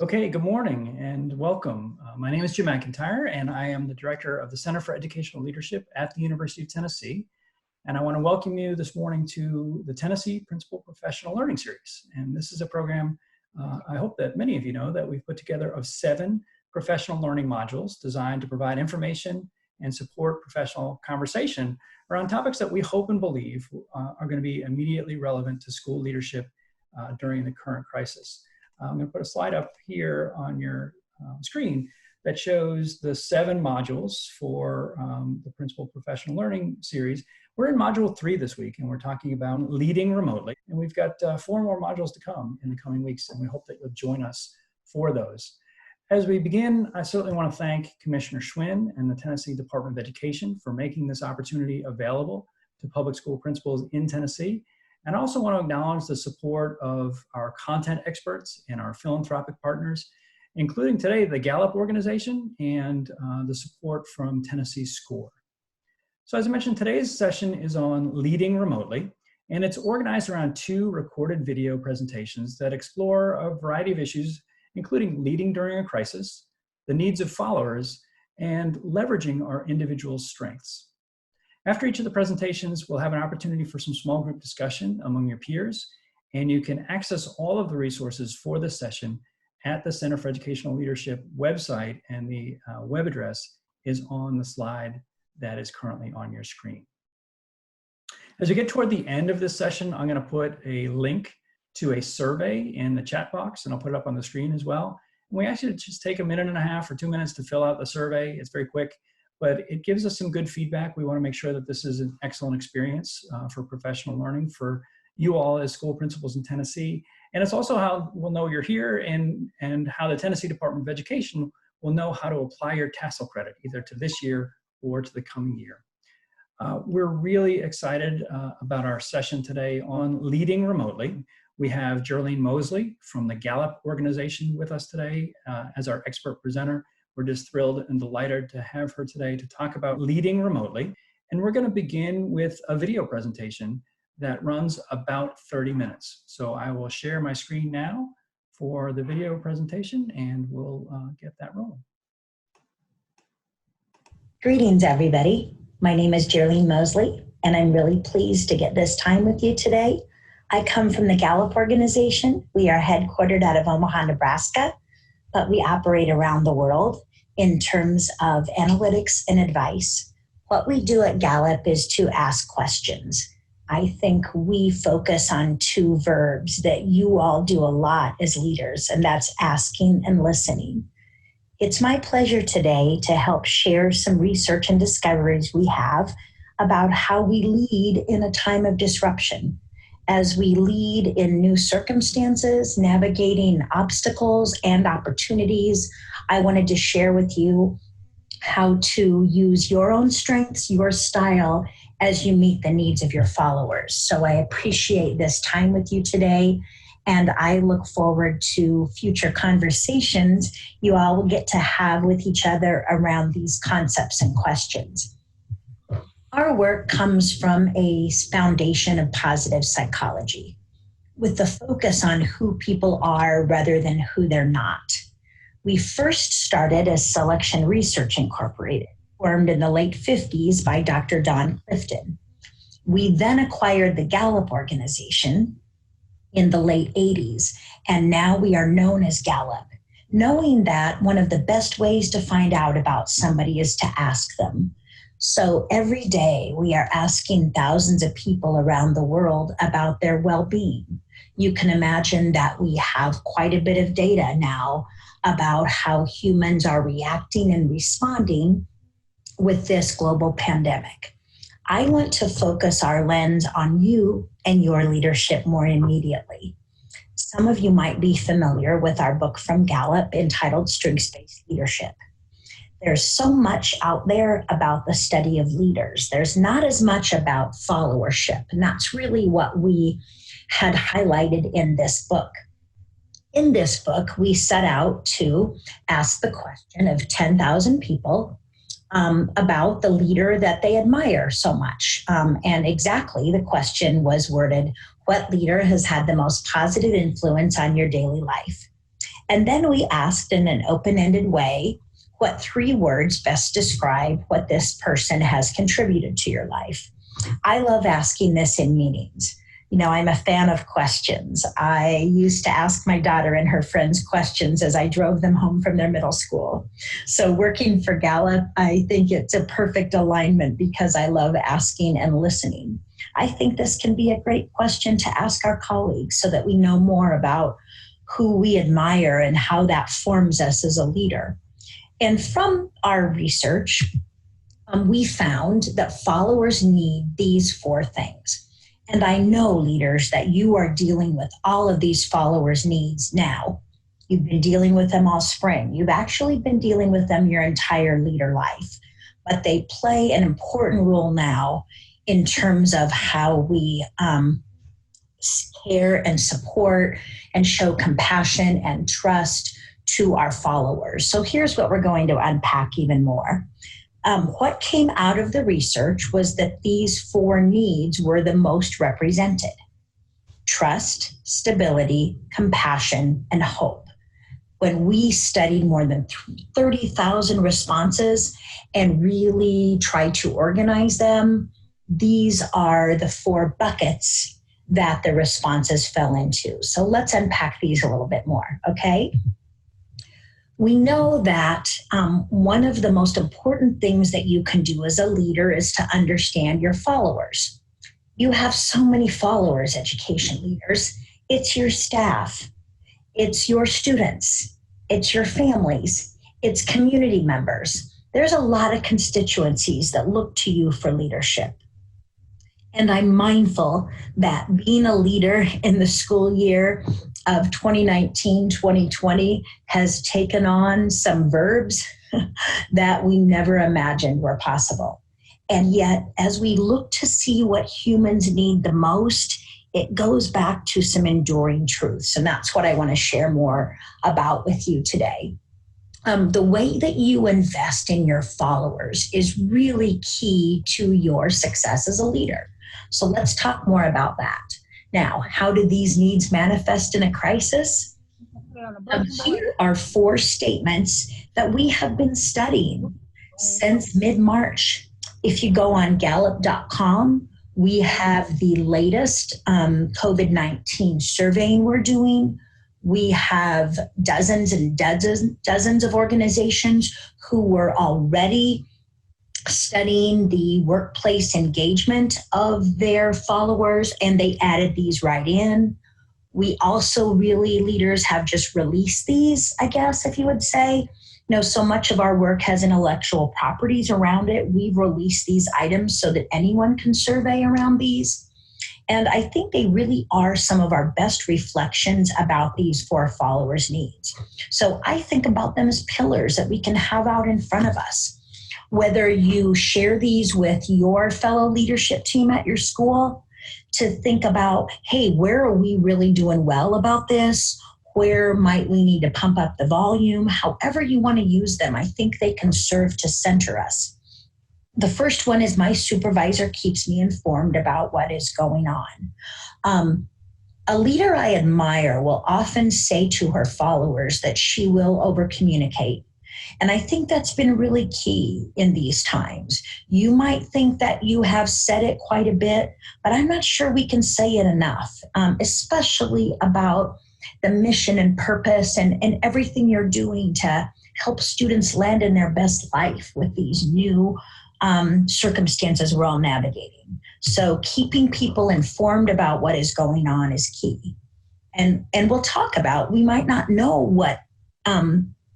Okay, good morning and welcome. My name is Jim McIntyre, and I am the director of the Center for Educational Leadership at the University of Tennessee. And I want to welcome you this morning to the Tennessee Principal Professional Learning Series. And this is a program, I hope that many of you know, that we've put together of 7 professional learning modules designed to provide information and support professional conversation around topics that we hope and believe are going to be immediately relevant to school leadership during the current crisis. I'm going to put a slide up here on your screen that shows the 7 modules for the Principal Professional Learning Series. We're in module 3 this week, and we're talking about leading remotely. And we've got 4 more modules to come in the coming weeks, and we hope that you'll join us for those. As we begin, I certainly want to thank Commissioner Schwinn and the Tennessee Department of Education for making this opportunity available to public school principals in Tennessee. And I also want to acknowledge the support of our content experts and our philanthropic partners, including today the Gallup organization and the support from Tennessee SCORE. So as I mentioned, today's session is on leading remotely, and it's organized around 2 recorded video presentations that explore a variety of issues, including leading during a crisis, the needs of followers, and leveraging our individual strengths. After each of the presentations, we'll have an opportunity for some small group discussion among your peers, and you can access all of the resources for this session at the Center for Educational Leadership website, and the web address is on the slide that is currently on your screen. As we get toward the end of this session, I'm going to put a link to a survey in the chat box, and I'll put it up on the screen as well. And we actually just take 1.5 minutes or 2 minutes to fill out the survey. It's very quick, but it gives us some good feedback. We want to make sure that this is an excellent experience for professional learning for you all as school principals in Tennessee. And it's also how we'll know you're here, and how the Tennessee Department of Education will know how to apply your tassel credit, either to this year or to the coming year. We're really excited about our session today on leading remotely. We have Geraldine Mosley from the Gallup organization with us today as our expert presenter. We're just thrilled and delighted to have her today to talk about leading remotely. And we're going to begin with a video presentation that runs about 30 minutes. So I will share my screen now for the video presentation, and we'll get that rolling. Greetings, everybody. My name is Geraldine Mosley, and I'm really pleased to get this time with you today. I come from the Gallup organization. We are headquartered out of Omaha, Nebraska, but we operate around the world in terms of analytics and advice. What we do at Gallup is to ask questions. I think we focus on 2 verbs that you all do a lot as leaders, and that's asking and listening. It's my pleasure today to help share some research and discoveries we have about how we lead in a time of disruption. As we lead in new circumstances, navigating obstacles and opportunities, I wanted to share with you how to use your own strengths, your style, as you meet the needs of your followers. So I appreciate this time with you today, and I look forward to future conversations you all will get to have with each other around these concepts and questions. Our work comes from a foundation of positive psychology, with the focus on who people are rather than who they're not. We first started as Selection Research Incorporated, formed in the late 50s by Dr. Don Clifton. We then acquired the Gallup organization in the late 80s, and now we are known as Gallup, knowing that one of the best ways to find out about somebody is to ask them. So every day we are asking thousands of people around the world about their well-being. You can imagine that we have quite a bit of data now about how humans are reacting and responding with this global pandemic. I want to focus our lens on you and your leadership more immediately. Some of you might be familiar with our book from Gallup entitled Strengths-Based Leadership. There's so much out there about the study of leaders. There's not as much about followership, and that's really what we had highlighted in this book. In this book, we set out to ask the question of 10,000 people about the leader that they admire so much. And exactly the question was worded, what leader has had the most positive influence on your daily life? And then we asked in an open-ended way, what 3 words best describe what this person has contributed to your life? I love asking this in meetings. You know, I'm a fan of questions. I used to ask my daughter and her friends questions as I drove them home from their middle school. So working for Gallup, I think it's a perfect alignment because I love asking and listening. I think this can be a great question to ask our colleagues so that we know more about who we admire and how that forms us as a leader. And from our research, we found that followers need these 4 things. And I know, leaders, that you are dealing with all of these followers' needs now. You've been dealing with them all spring. You've actually been dealing with them your entire leader life. But they play an important role now in terms of how we care and support and show compassion and trust to our followers. So here's what we're going to unpack even more. What came out of the research was that these 4 needs were the most represented: trust, stability, compassion, and hope. When we studied more than 30,000 responses and really tried to organize them, these are the 4 buckets that the responses fell into. So let's unpack these a little bit more, okay? We know that one of the most important things that you can do as a leader is to understand your followers. You have so many followers, education leaders. It's your staff, it's your students, it's your families, it's community members. There's a lot of constituencies that look to you for leadership. And I'm mindful that being a leader in the school year of 2019-2020 has taken on some verbs that we never imagined were possible. And yet, as we look to see what humans need the most, it goes back to some enduring truths. And that's what I want to share more about with you today. The way that you invest in your followers is really key to your success as a leader. So let's talk more about that. Now, how do these needs manifest in a crisis? Here are 4 statements that we have been studying since mid-March. If you go on Gallup.com, we have the latest COVID-19 surveying we're doing. We have dozens and dozens of organizations who were already studying the workplace engagement of their followers, and they added these right in. We also really, leaders have just released these, I guess, if you would say. You know, so much of our work has intellectual properties around it. We've released these items so that anyone can survey around these. And I think they really are some of our best reflections about these 4 followers' needs. So I think about them as pillars that we can have out in front of us. Whether you share these with your fellow leadership team at your school, to think about, hey, where are we really doing well about this? Where might we need to pump up the volume? However you want to use them, I think they can serve to center us. The first one is my supervisor keeps me informed about what is going on. A leader I admire will often say to her followers that she will over-communicate. And I think that's been really key in these times. You might think that you have said it quite a bit, but I'm not sure we can say it enough, especially about the mission and purpose and everything you're doing to help students land in their best life with these new circumstances we're all navigating. So keeping people informed about what is going on is key. And we'll talk about, we might not know what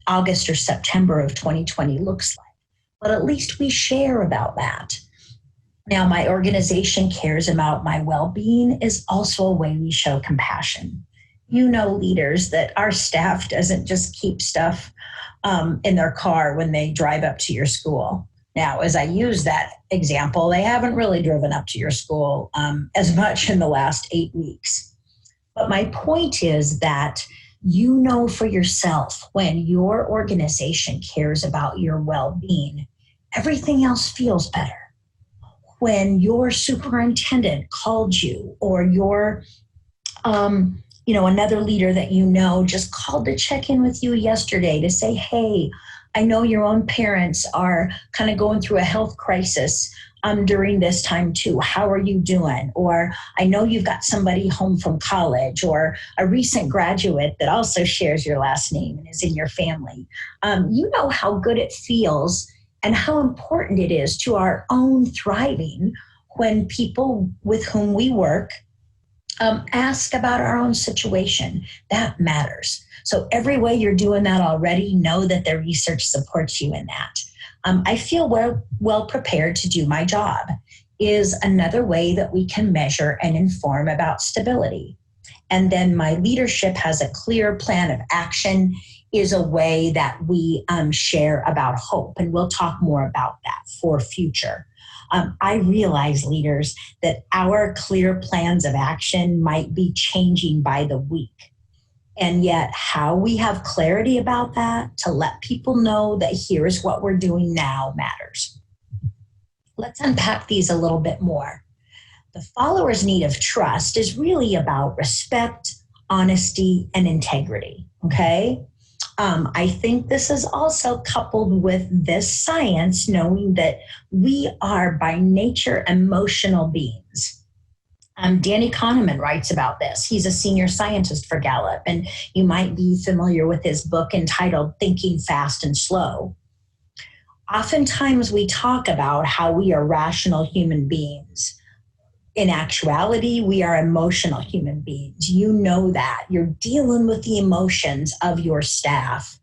August or September of 2020 looks like, but at least we share about that. Now, my organization cares about my well-being is also a way we show compassion. You know, leaders, that our staff doesn't just keep stuff in their car when they drive up to your school. Now, as I use that example, they haven't really driven up to your school as much in the last 8 weeks. But my point is that you know for yourself, when your organization cares about your well-being, everything else feels better. When your superintendent called you, or your Another leader that just called to check in with you yesterday to say, hey, I know your own parents are kind of going through a health crisis during this time too. How are you doing? Or I know you've got somebody home from college or a recent graduate that also shares your last name and is in your family. You know how good it feels and how important it is to our own thriving when people with whom we work ask about our own situation. That matters. So every way you're doing that already, know that the research supports you in that. I feel well prepared to do my job is another way that we can measure and inform about stability. And then my leadership has a clear plan of action is a way that we share about hope. And we'll talk more about that for future. I realize, leaders, that our clear plans of action might be changing by the week. And yet how we have clarity about that to let people know that here's what we're doing now matters. Let's unpack these a little bit more. The follower's need of trust is really about respect, honesty, and integrity, okay? I think this is also coupled with this science, knowing that we are by nature emotional beings. Danny Kahneman writes about this. He's a senior scientist for Gallup, and you might be familiar with his book entitled Thinking Fast and Slow. Oftentimes we talk about how we are rational human beings. In actuality, we are emotional human beings. You know that. You're dealing with the emotions of your staff,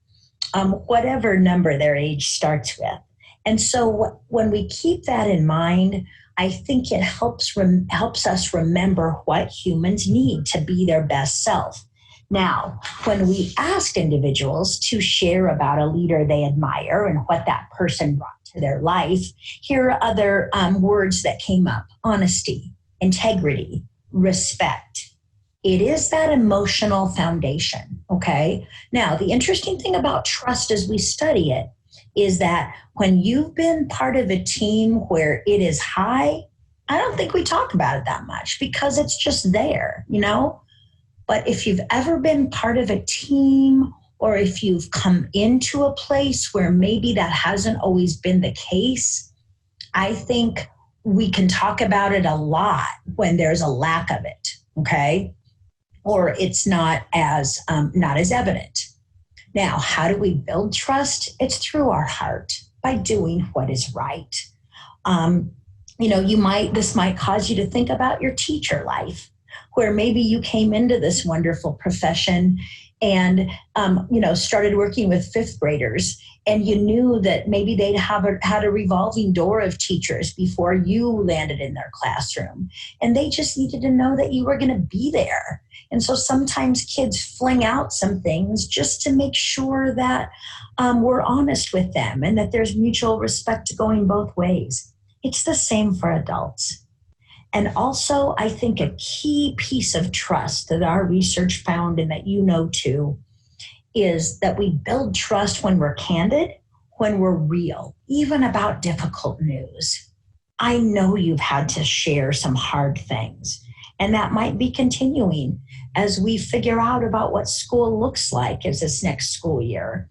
whatever number their age starts with. And so when we keep that in mind, I think it helps us remember what humans need to be their best self. Now, when we ask individuals to share about a leader they admire and what that person brought to their life, here are other words that came up: honesty, integrity, respect. It is that emotional foundation, okay? Now, the interesting thing about trust as we study it is that when you've been part of a team where it is high, I don't think we talk about it that much because it's just there, But if you've ever been part of a team, or if you've come into a place where maybe that hasn't always been the case, I think we can talk about it a lot when there's a lack of it, okay? Or it's not as evident. Now, how do we build trust? It's through our heart, by doing what is right. This might cause you to think about your teacher life, where maybe you came into this wonderful profession and, started working with fifth graders, and you knew that maybe they'd had a revolving door of teachers before you landed in their classroom. And they just needed to know that you were going to be there. And so sometimes kids fling out some things just to make sure that we're honest with them and that there's mutual respect going both ways. It's the same for adults. And also, I think a key piece of trust that our research found, and that too, is that we build trust when we're candid, when we're real, even about difficult news. I know you've had to share some hard things, and that might be continuing as we figure out about what school looks like as this next school year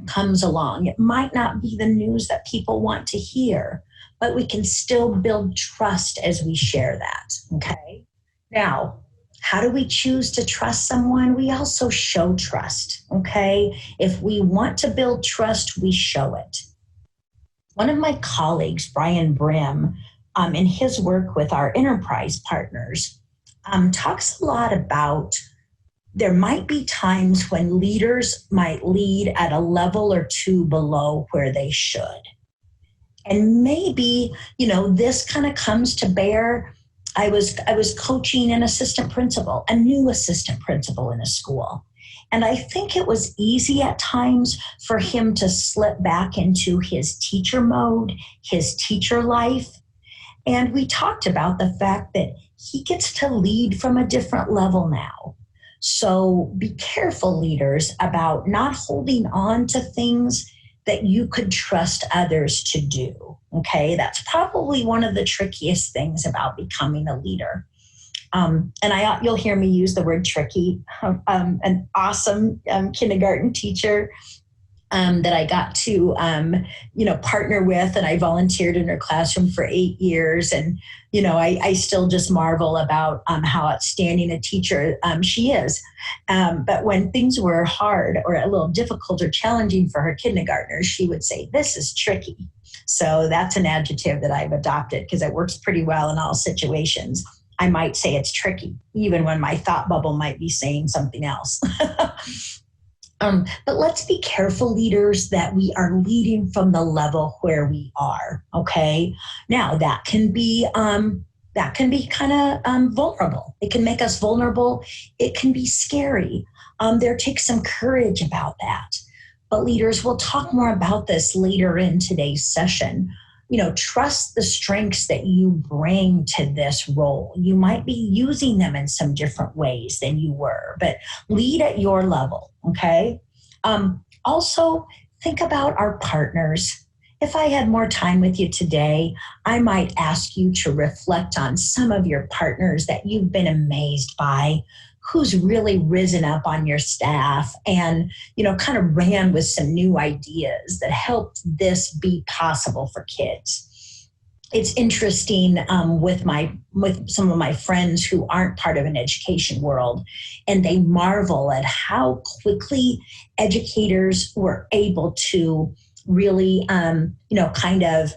comes along. It might not be the news that people want to hear, but we can still build trust as we share that, okay? Now, how do we choose to trust someone? We also show trust, okay? If we want to build trust, we show it. One of my colleagues, Brian Brim, in his work with our enterprise partners, talks a lot about there might be times when leaders might lead at a level or two below where they should. And maybe, this kind of comes to bear. I was coaching an assistant principal, a new assistant principal in a school. And I think it was easy at times for him to slip back into his teacher mode, his teacher life. And we talked about the fact that he gets to lead from a different level now. So be careful, leaders, about not holding on to things that you could trust others to do, okay? That's probably one of the trickiest things about becoming a leader. You'll hear me use the word tricky. An awesome kindergarten teacher that I got to, partner with, and I volunteered in her classroom for 8 years. And, I still just marvel about how outstanding a teacher she is. But when things were hard or a little difficult or challenging for her kindergartners, she would say, "This is tricky." So that's an adjective that I've adopted because it works pretty well in all situations. I might say it's tricky, even when my thought bubble might be saying something else. But let's be careful, leaders, that we are leading from the level where we are. Okay. Now that can be kind of vulnerable. It can make us vulnerable. It can be scary. There takes some courage about that. But leaders, we'll talk more about this later in today's session. Trust the strengths that you bring to this role. You might be using them in some different ways than you were, but lead at your level, okay? Also, think about our partners. If I had more time with you today, I might ask you to reflect on some of your partners that you've been amazed by, who's really risen up on your staff and, kind of ran with some new ideas that helped this be possible for kids. It's interesting with some of my friends who aren't part of an education world, and they marvel at how quickly educators were able to really, kind of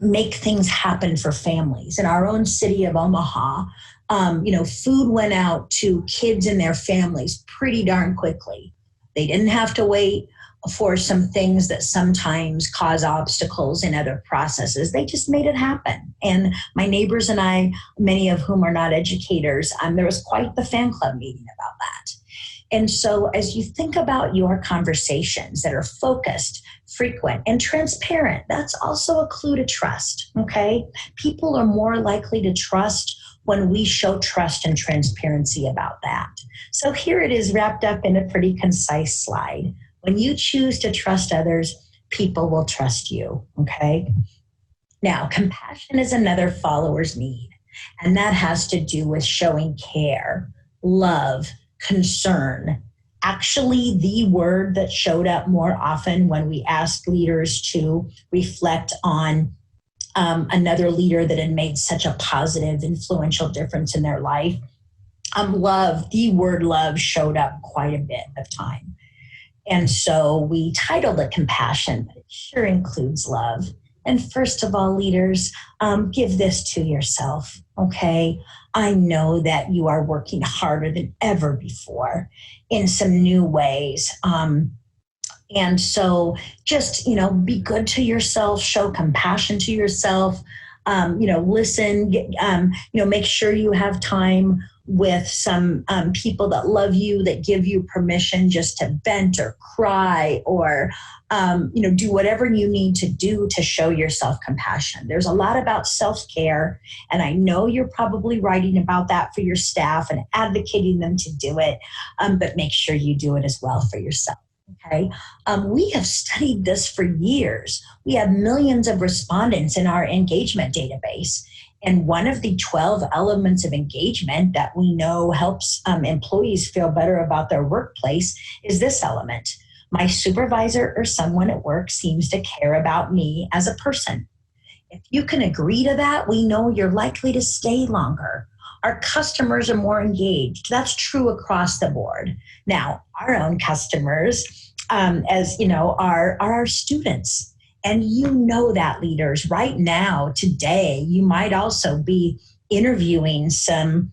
make things happen for families. In our own city of Omaha, food went out to kids and their families pretty darn quickly. They didn't have to wait for some things that sometimes cause obstacles in other processes. They just made it happen. And my neighbors and I, many of whom are not educators, there was quite the fan club meeting about that. And so as you think about your conversations that are focused, frequent, and transparent, that's also a clue to trust, okay? People are more likely to trust when we show trust and transparency about that. So here it is wrapped up in a pretty concise slide. When you choose to trust others, people will trust you, okay? Now, compassion is another follower's need, and that has to do with showing care, love, concern. Actually, the word that showed up more often when we asked leaders to reflect on another leader that had made such a positive, influential difference in their life. Love, the word love showed up quite a bit of time. And so we titled it Compassion, but it sure includes love. And first of all, leaders, give this to yourself, okay? I know that you are working harder than ever before in some new ways. And so just, be good to yourself, show compassion to yourself, listen, make sure you have time with some people that love you, that give you permission just to vent or cry or, do whatever you need to do to show yourself compassion. There's a lot about self-care, and I know you're probably writing about that for your staff and advocating them to do it, but make sure you do it as well for yourself. Okay, we have studied this for years. We have millions of respondents in our engagement database. And one of the 12 elements of engagement that we know helps employees feel better about their workplace is this element. My supervisor or someone at work seems to care about me as a person. If you can agree to that, we know you're likely to stay longer. Our customers are more engaged. That's true across the board. Now, our own customers, are our students. And you know that, leaders. Right now, today, you might also be interviewing some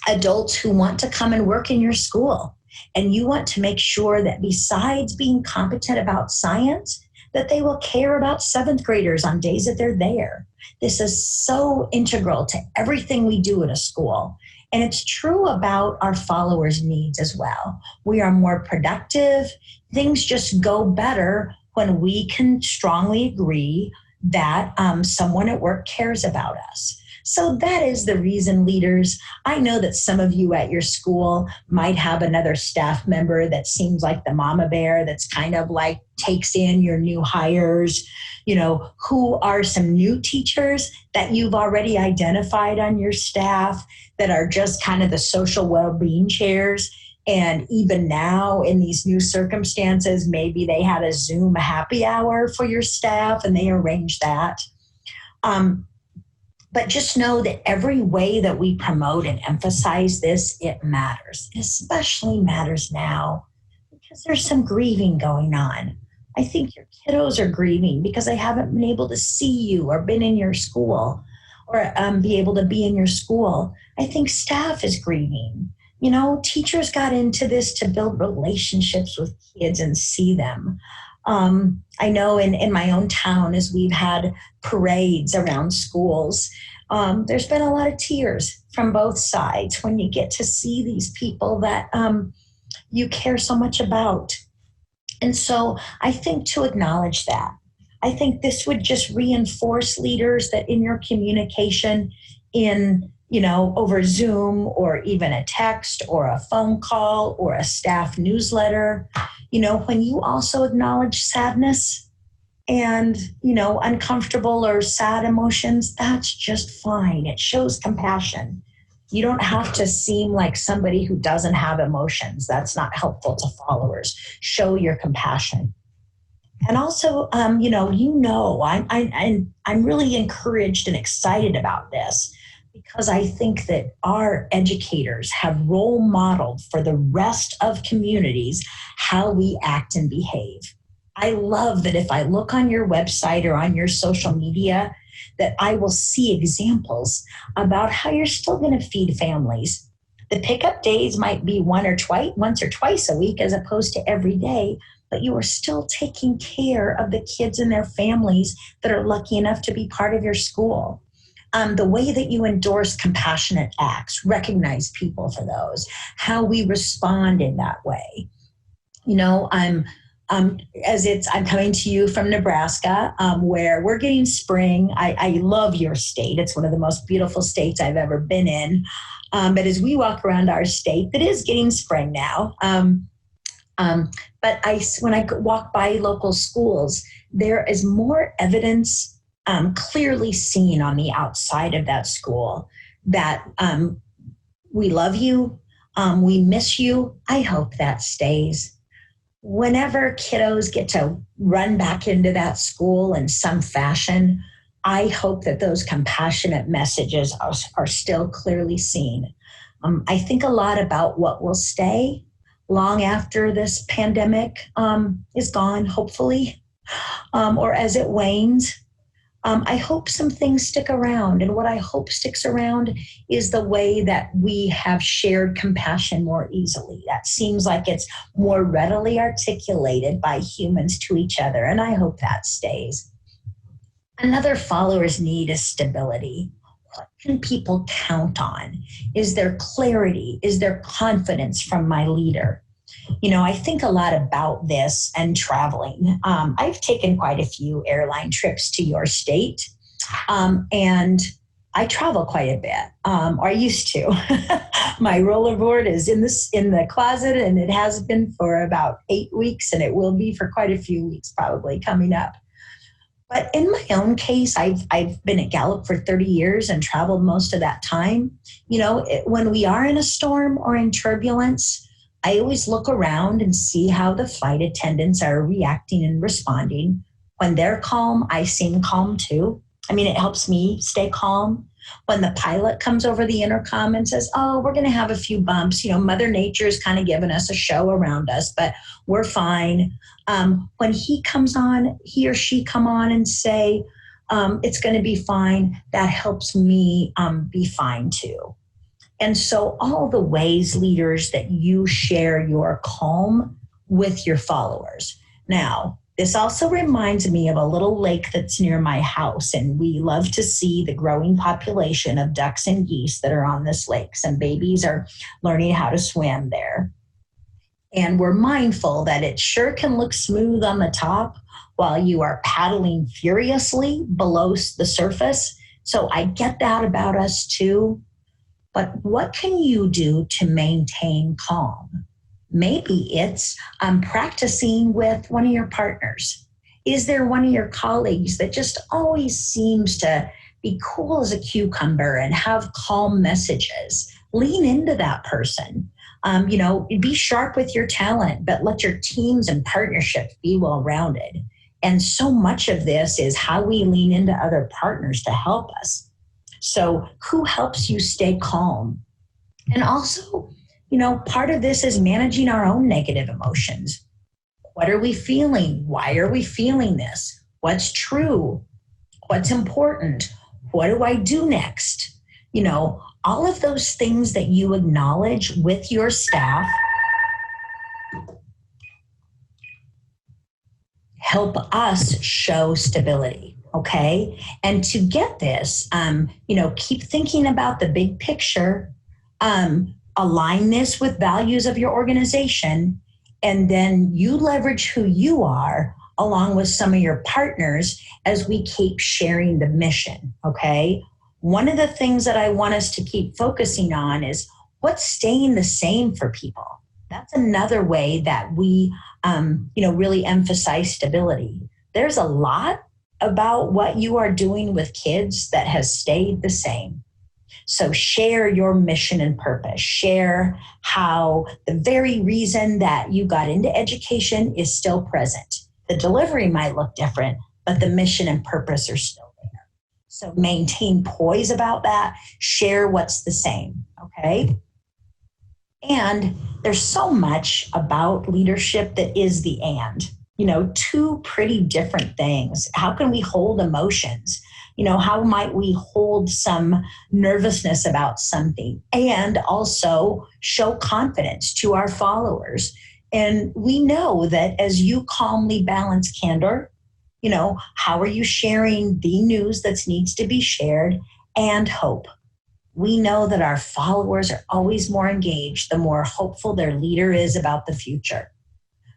adults who want to come and work in your school. And you want to make sure that besides being competent about science, that they will care about seventh graders on days that they're there. This is so integral to everything we do at a school. And it's true about our followers' needs as well. We are more productive. Things just go better when we can strongly agree that someone at work cares about us. So that is the reason, leaders. I know that some of you at your school might have another staff member that seems like the mama bear that's kind of like takes in your new hires. Who are some new teachers that you've already identified on your staff that are just kind of the social well-being chairs. And even now in these new circumstances, maybe they had a Zoom happy hour for your staff and they arranged that. But just know that every way that we promote and emphasize this, it matters. It especially matters now because there's some grieving going on. I think your kiddos are grieving because they haven't been able to see you or been in your school or be able to be in your school. I think staff is grieving. Teachers got into this to build relationships with kids and see them. I know in my own town, as we've had parades around schools, there's been a lot of tears from both sides when you get to see these people that you care so much about. And so I think to acknowledge that, I think this would just reinforce leaders that in your communication over Zoom or even a text or a phone call or a staff newsletter, when you also acknowledge sadness and, uncomfortable or sad emotions, that's just fine. It shows compassion. You don't have to seem like somebody who doesn't have emotions. That's not helpful to followers. Show your compassion. And also, I'm really encouraged and excited about this because I think that our educators have role modeled for the rest of communities how we act and behave. I love that if I look on your website or on your social media, that I will see examples about how you're still going to feed families. The pickup days might be once or twice a week as opposed to every day, but you are still taking care of the kids and their families that are lucky enough to be part of your school. The way that you endorse compassionate acts, recognize people for those, how we respond in that way. I'm coming to you from Nebraska, where we're getting spring. I love your state. It's one of the most beautiful states I've ever been in. But as we walk around our state, it is getting spring now. But when I walk by local schools, there is more evidence clearly seen on the outside of that school that we love you, we miss you. I hope that stays. Whenever kiddos get to run back into that school in some fashion, I hope that those compassionate messages are still clearly seen. I think a lot about what will stay long after this pandemic is gone, hopefully, or as it wanes. I hope some things stick around. And what I hope sticks around is the way that we have shared compassion more easily. That seems like it's more readily articulated by humans to each other. And I hope that stays. Another follower's need is stability. What can people count on? Is there clarity? Is there confidence from my leader? I think a lot about this and traveling. I've taken quite a few airline trips to your state, and I travel quite a bit, or I used to. My rollerboard is in the closet, and it has been for about 8 weeks, and it will be for quite a few weeks probably coming up. But in my own case, I've been at Gallup for 30 years and traveled most of that time. When we are in a storm or in turbulence, I always look around and see how the flight attendants are reacting and responding. When they're calm, I seem calm too. It helps me stay calm. When the pilot comes over the intercom and says, oh, we're going to have a few bumps, Mother Nature's kind of giving us a show around us, but we're fine. When he or she come on and say, it's going to be fine, that helps me be fine too. And so all the ways, leaders, that you share your calm with your followers. Now, this also reminds me of a little lake that's near my house, and we love to see the growing population of ducks and geese that are on this lake. Some babies are learning how to swim there. And we're mindful that it sure can look smooth on the top while you are paddling furiously below the surface. So I get that about us too. But what can you do to maintain calm? Maybe it's practicing with one of your partners. Is there one of your colleagues that just always seems to be cool as a cucumber and have calm messages? Lean into that person. Be sharp with your talent, but let your teams and partnerships be well-rounded. And so much of this is how we lean into other partners to help us. So who helps you stay calm? And also, part of this is managing our own negative emotions. What are we feeling? Why are we feeling this? What's true? What's important? What do I do next? All of those things that you acknowledge with your staff help us show stability, okay? And to get this, keep thinking about the big picture, align this with values of your organization, and then you leverage who you are along with some of your partners as we keep sharing the mission, okay? One of the things that I want us to keep focusing on is what's staying the same for people. That's another way that we, really emphasize stability. There's a lot about what you are doing with kids that has stayed the same. So share your mission and purpose. Share how the very reason that you got into education is still present. The delivery might look different, but the mission and purpose are still there. So maintain poise about that. Share what's the same, okay? And there's so much about leadership that is the and. Two pretty different things. How can we hold emotions? How might we hold some nervousness about something and also show confidence to our followers? And we know that as you calmly balance candor, how are you sharing the news that needs to be shared and hope? We know that our followers are always more engaged the more hopeful their leader is about the future.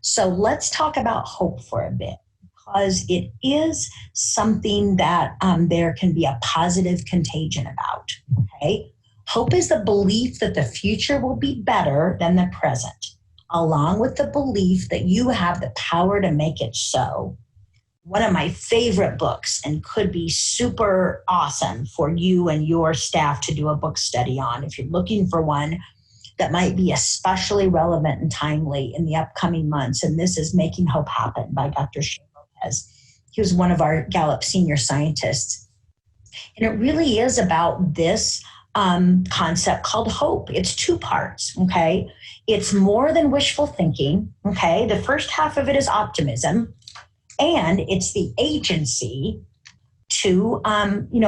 So let's talk about hope for a bit, because it is something that there can be a positive contagion about, okay? Hope is the belief that the future will be better than the present, along with the belief that you have the power to make it so. One of my favorite books, and could be super awesome for you and your staff to do a book study on, if you're looking for one that might be especially relevant and timely in the upcoming months, and this is Making Hope Happen by Dr. Shane Lopez. He was one of our Gallup senior scientists. And it really is about this concept called hope. It's two parts, okay? It's more than wishful thinking, okay? The first half of it is optimism, and it's the agency to,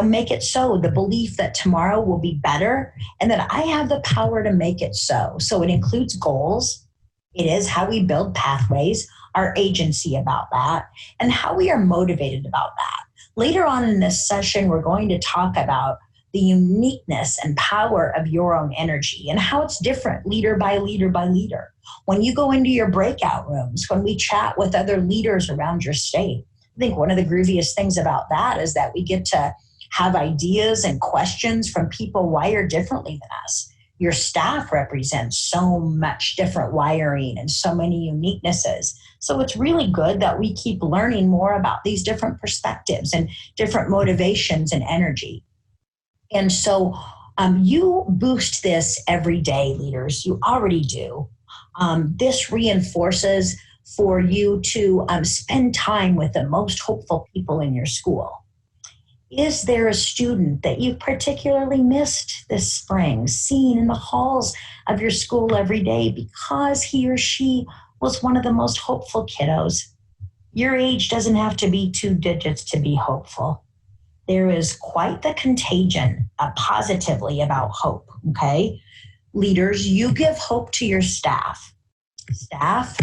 make it so, the belief that tomorrow will be better and that I have the power to make it so. So it includes goals. It is how we build pathways, our agency about that, and how we are motivated about that. Later on in this session, we're going to talk about the uniqueness and power of your own energy and how it's different leader by leader by leader. When you go into your breakout rooms, when we chat with other leaders around your state, I think one of the grooviest things about that is that we get to have ideas and questions from people wired differently than us. Your staff represents so much different wiring and so many uniquenesses. So it's really good that we keep learning more about these different perspectives and different motivations and energy. And so you boost this every day, leaders. You already do. This reinforces for you to spend time with the most hopeful people in your school. Is there a student that you particularly missed this spring, seen in the halls of your school every day because he or she was one of the most hopeful kiddos? Your age doesn't have to be 2 digits to be hopeful. There is quite the contagion positively about hope, okay? Leaders, you give hope to your staff. Staff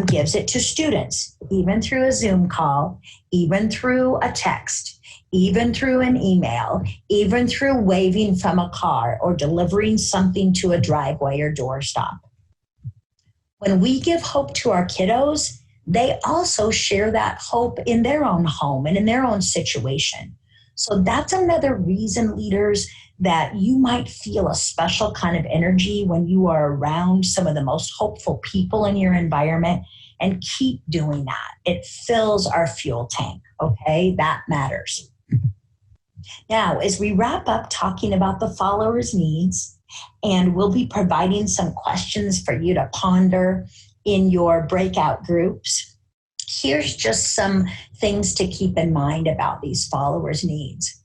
gives it to students, even through a Zoom call, even through a text, even through an email, even through waving from a car or delivering something to a driveway or doorstop. When we give hope to our kiddos, they also share that hope in their own home and in their own situation. So that's another reason, leaders, that you might feel a special kind of energy when you are around some of the most hopeful people in your environment, and keep doing that. It fills our fuel tank, okay? That matters. Now, as we wrap up talking about the followers' needs, and we'll be providing some questions for you to ponder in your breakout groups, here's just some things to keep in mind about these followers' needs.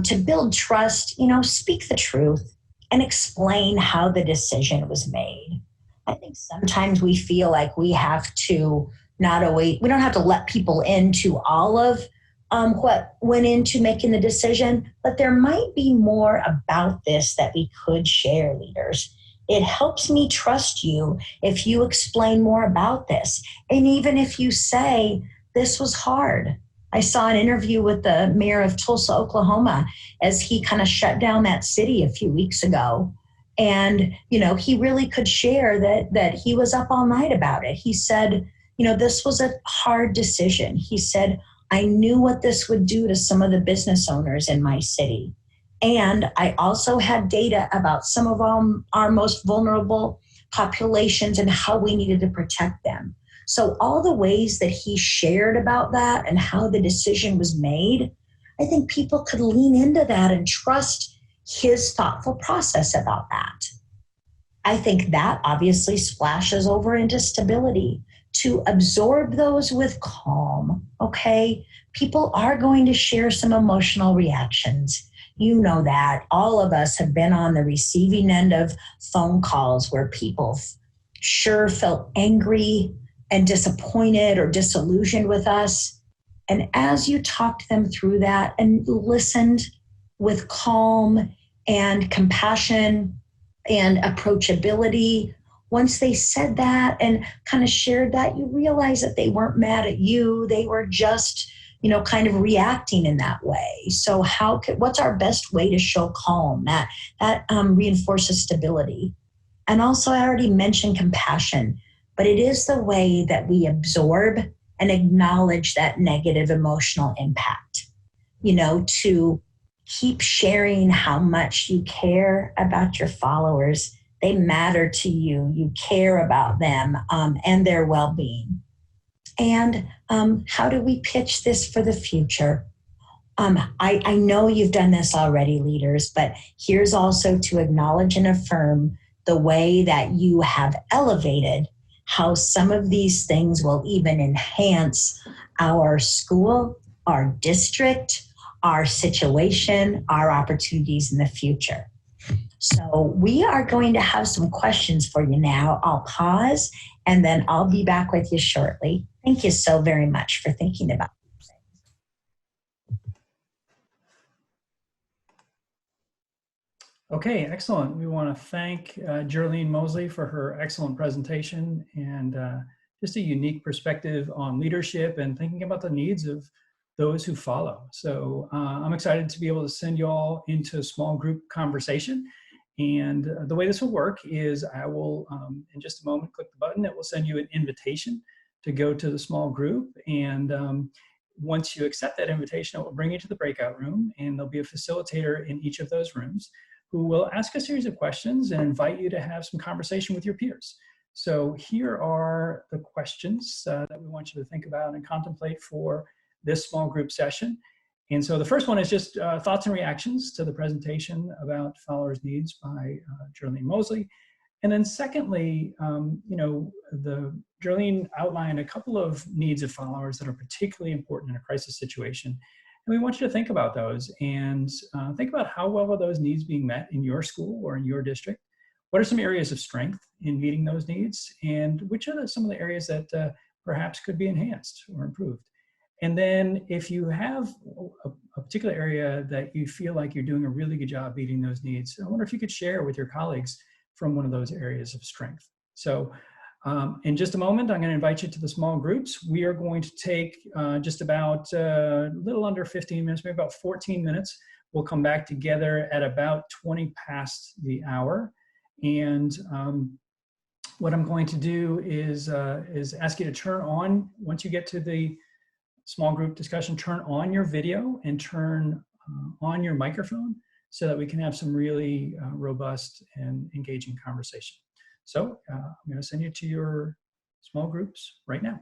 To build trust, speak the truth and explain how the decision was made. I think sometimes we feel like we have to we don't have to let people into all of what went into making the decision, but there might be more about this that we could share, leaders. It helps me trust you if you explain more about this. And even if you say, this was hard. I saw an interview with the mayor of Tulsa, Oklahoma, as he kind of shut down that city a few weeks ago. And, he really could share that he was up all night about it. He said, this was a hard decision. He said, I knew what this would do to some of the business owners in my city. And I also had data about some of our most vulnerable populations and how we needed to protect them. So all the ways that he shared about that and how the decision was made, I think people could lean into that and trust his thoughtful process about that. I think that obviously splashes over into stability. To absorb those with calm, okay? People are going to share some emotional reactions. You know that. All of us have been on the receiving end of phone calls where people sure felt angry and disappointed or disillusioned with us. And as you talked them through that and listened with calm and compassion and approachability, once they said that and kind of shared that, you realize that they weren't mad at you. They were just, kind of reacting in that way. So what's our best way to show calm? That reinforces stability. And also, I already mentioned compassion, but it is the way that we absorb and acknowledge that negative emotional impact, to keep sharing how much you care about your followers. They matter to you. You care about them and their well-being. And how do we pitch this for the future? I know you've done this already, leaders, but here's also to acknowledge and affirm the way that you have elevated how some of these things will even enhance our school, our district, our situation, our opportunities in the future. So we are going to have some questions for you now. I'll pause and then I'll be back with you shortly. Thank you so very much for thinking about things. Okay, excellent. We want to thank Jerlene Mosley for her excellent presentation and just a unique perspective on leadership and thinking about the needs of those who follow. So I'm excited to be able to send you all into a small group conversation. And the way this will work is I will, in just a moment, click the button. It will send you an invitation to go to the small group. And once you accept that invitation, it will bring you to the breakout room. And there'll be a facilitator in each of those rooms who will ask a series of questions and invite you to have some conversation with your peers. So here are the questions that we want you to think about and contemplate for this small group session. And so the first one is just thoughts and reactions to the presentation about followers' needs by Jerlene Mosley. And then secondly, Jerlene outlined a couple of needs of followers that are particularly important in a crisis situation. And we want you to think about those and think about how well are those needs being met in your school or in your district. What are some areas of strength in meeting those needs? And which are some of the areas that perhaps could be enhanced or improved? And then if you have a particular area that you feel like you're doing a really good job meeting those needs, I wonder if you could share with your colleagues from one of those areas of strength. So in just a moment, I'm going to invite you to the small groups. We are going to take just about a little under 15 minutes, maybe about 14 minutes. We'll come back together at about 20 past the hour. And what I'm going to do is ask you to turn on, once you get to the small group discussion, turn on your video and turn on your microphone so that we can have some really robust and engaging conversation. So I'm going to send you to your small groups right now.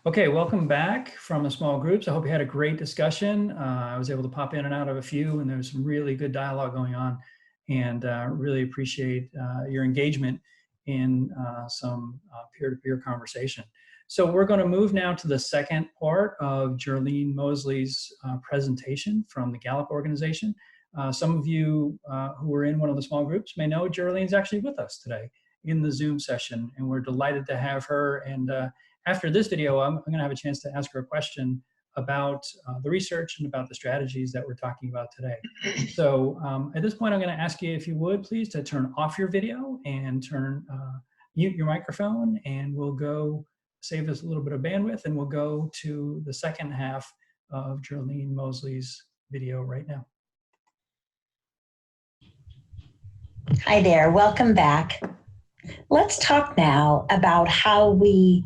Okay, welcome back from the small groups. I hope you had a great discussion. I was able to pop in and out of a few, and there's some really good dialogue going on, and really appreciate your engagement in some peer-to-peer conversation. So we're going to move now to the second part of Jerlene Mosley's presentation from the Gallup organization. Some of you who were in one of the small groups may know Jerlene's actually with us today in the Zoom session, and we're delighted to have her. And after this video, I'm going to have a chance to ask her a question about the research and about the strategies that we're talking about today. So at this point, I'm going to ask you, if you would, please, to turn off your video and mute your microphone, and we'll go save us a little bit of bandwidth, and we'll go to the second half of Jerlene Mosley's video right now. Hi there, welcome back. Let's talk now about how we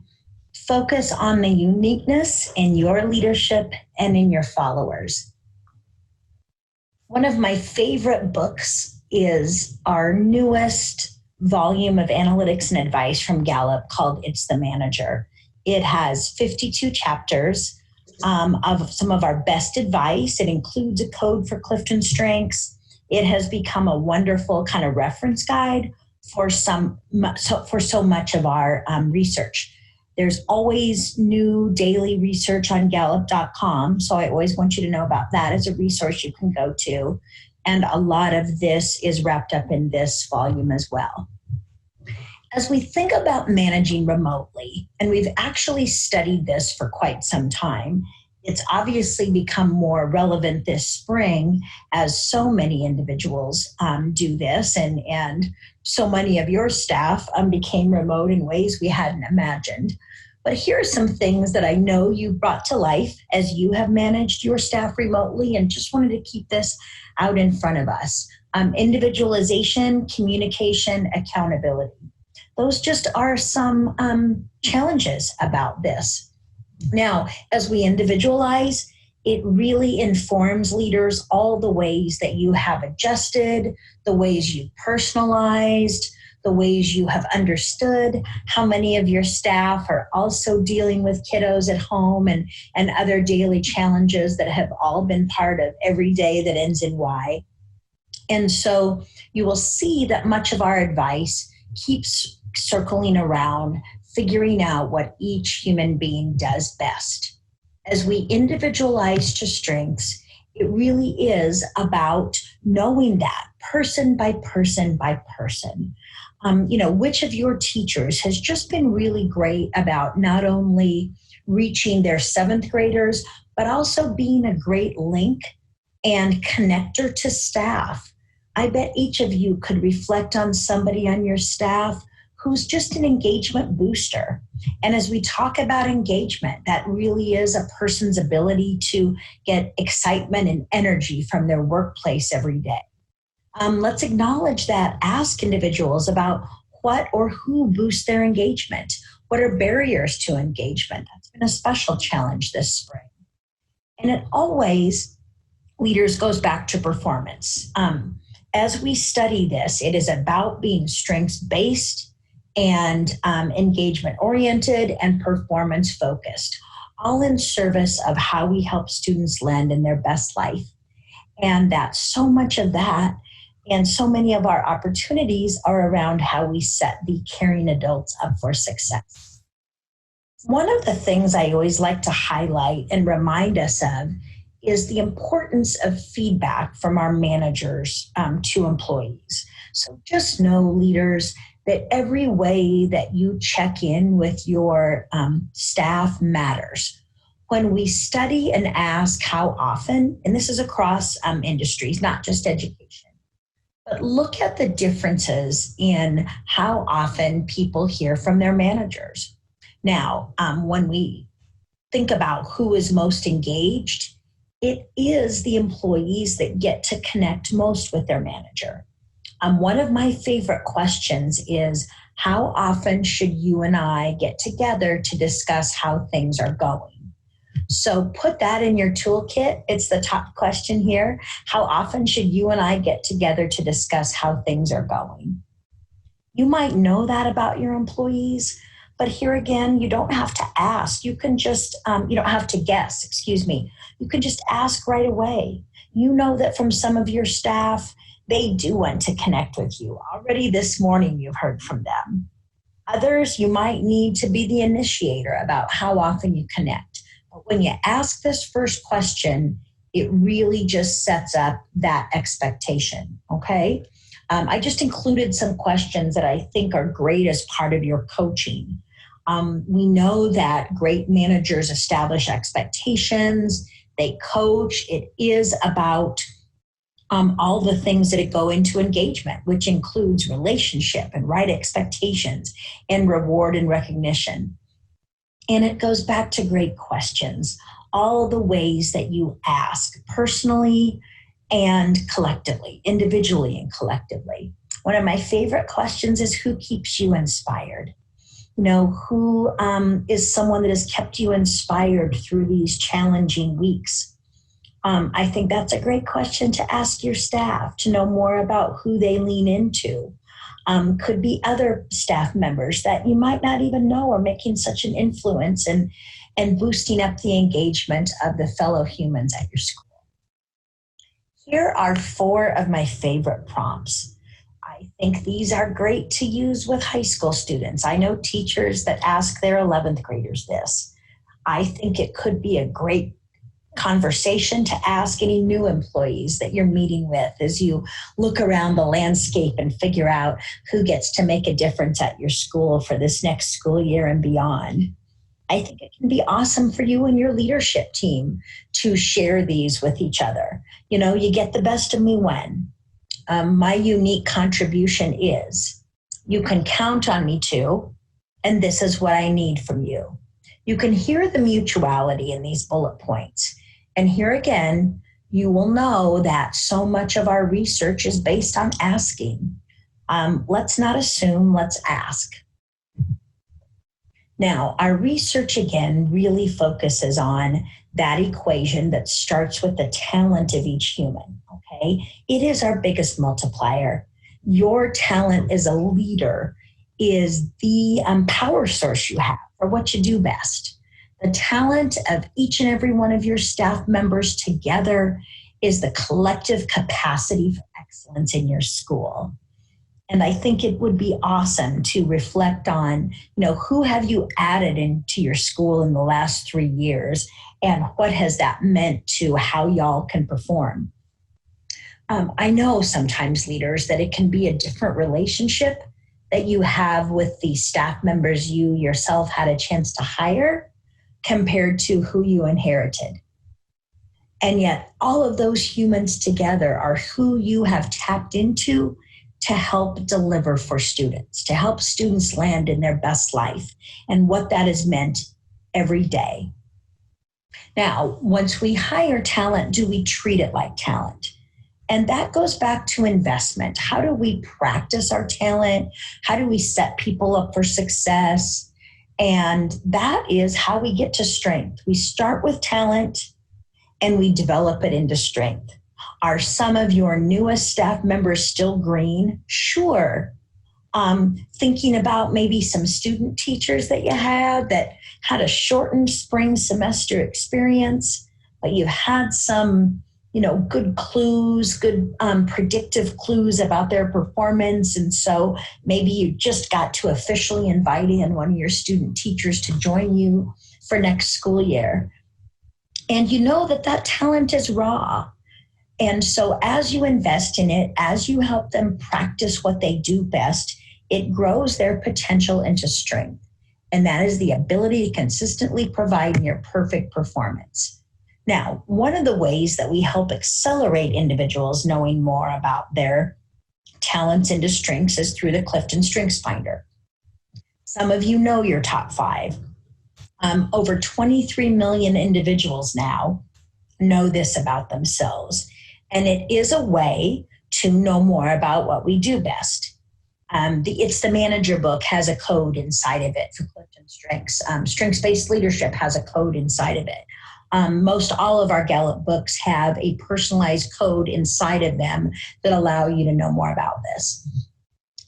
focus on the uniqueness in your leadership and in your followers. One of my favorite books is our newest volume of analytics and advice from Gallup called It's the Manager. It has 52 chapters of some of our best advice. It includes a code for Clifton strengths. It has become a wonderful kind of reference guide for so much of our research. There's always new daily research on Gallup.com, so I always want you to know about that as a resource you can go to. And a lot of this is wrapped up in this volume as well. As we think about managing remotely, and we've actually studied this for quite some time, it's obviously become more relevant this spring as so many individuals do this, and so many of your staff became remote in ways we hadn't imagined. But here are some things that I know you brought to life as you have managed your staff remotely, and just wanted to keep this out in front of us. Individualization, communication, accountability. Those just are some challenges about this. Now, as we individualize, it really informs leaders all the ways that you have adjusted, the ways you personalized, the ways you have understood how many of your staff are also dealing with kiddos at home and other daily challenges that have all been part of every day that ends in Y. And so you will see that much of our advice keeps circling around, figuring out what each human being does best. As we individualize to strengths, it really is about knowing that person by person by person. Which of your teachers has just been really great about not only reaching their 7th graders, but also being a great link and connector to staff. I bet each of you could reflect on somebody on your staff who's just an engagement booster. And as we talk about engagement, that really is a person's ability to get excitement and energy from their workplace every day. Let's acknowledge that. Ask individuals about what or who boosts their engagement. What are barriers to engagement? That's been a special challenge this spring. And it always, leaders, goes back to performance. As we study this, it is about being strengths-based and engagement-oriented and performance-focused, all in service of how we help students land in their best life. And that so much of that and so many of our opportunities are around how we set the caring adults up for success. One of the things I always like to highlight and remind us of is the importance of feedback from our managers to employees. So just know, leaders, that every way that you check in with your staff matters. When we study and ask how often, and this is across industries, not just education, But look at the differences in how often people hear from their managers. Now, when we think about who is most engaged, it is the employees that get to connect most with their manager. One of my favorite questions is, how often should you and I get together to discuss how things are going? So put that in your toolkit. It's the top question here. How often should you and I get together to discuss how things are going? You might know that about your employees, but here again, you don't have to ask. You can just, you don't have to guess, excuse me. You can just ask right away. You know that from some of your staff, they do want to connect with you. Already this morning, you've heard from them. Others, you might need to be the initiator about how often you connect. But when you ask this first question, it really just sets up that expectation, okay? I just included some questions that I think are great as part of your coaching. We know that great managers establish expectations, they coach. It is about all the things that go into engagement, which includes relationship and right expectations and reward and recognition. And it goes back to great questions, all the ways that you ask personally and collectively, individually and collectively. One of my favorite questions is, who keeps you inspired? You know, who is someone that has kept you inspired through these challenging weeks? I think that's a great question to ask your staff, to know more about who they lean into. Could be other staff members that you might not even know are making such an influence and boosting up the engagement of the fellow humans at your school. Here are 4 of my favorite prompts. I think these are great to use with high school students. I know teachers that ask their 11th graders this. I think it could be a great conversation to ask any new employees that you're meeting with as you look around the landscape and figure out who gets to make a difference at your school for this next school year and beyond. I think it can be awesome for you and your leadership team to share these with each other. You know, you get the best of me when. My unique contribution is, you can count on me to, and this is what I need from you. You can hear the mutuality in these bullet points. And here again, you will know that so much of our research is based on asking. Let's not assume, let's ask. Now, our research again really focuses on that equation that starts with the talent of each human, okay? It is our biggest multiplier. Your talent as a leader is the power source you have for what you do best. The talent of each and every one of your staff members together is the collective capacity for excellence in your school. And I think it would be awesome to reflect on, you know, who have you added into your school in the last 3 years, and what has that meant to how y'all can perform? I know sometimes, leaders, that it can be a different relationship that you have with the staff members you yourself had a chance to hire compared to who you inherited. And yet all of those humans together are who you have tapped into to help deliver for students, to help students land in their best life, and what that has meant every day. Now, once we hire talent, do we treat it like talent? And that goes back to investment. How do we practice our talent? How do we set people up for success? And that is how we get to strength. We start with talent and we develop it into strength. Are some of your newest staff members still green? Sure. Thinking about maybe some student teachers that you had a shortened spring semester experience, but you've had some, good clues, good predictive clues about their performance. And so maybe you just got to officially invite in one of your student teachers to join you for next school year. And you know that talent is raw. And so as you invest in it, as you help them practice what they do best, it grows their potential into strength. And that is the ability to consistently provide near perfect performance. Now, one of the ways that we help accelerate individuals knowing more about their talents into strengths is through the Clifton Strengths Finder. Some of you know your top 5. Over 23 million individuals now know this about themselves. And it is a way to know more about what we do best. It's the Manager book has a code inside of it for Clifton Strengths. Strengths-based leadership has a code inside of it. Most all of our Gallup books have a personalized code inside of them that allow you to know more about this.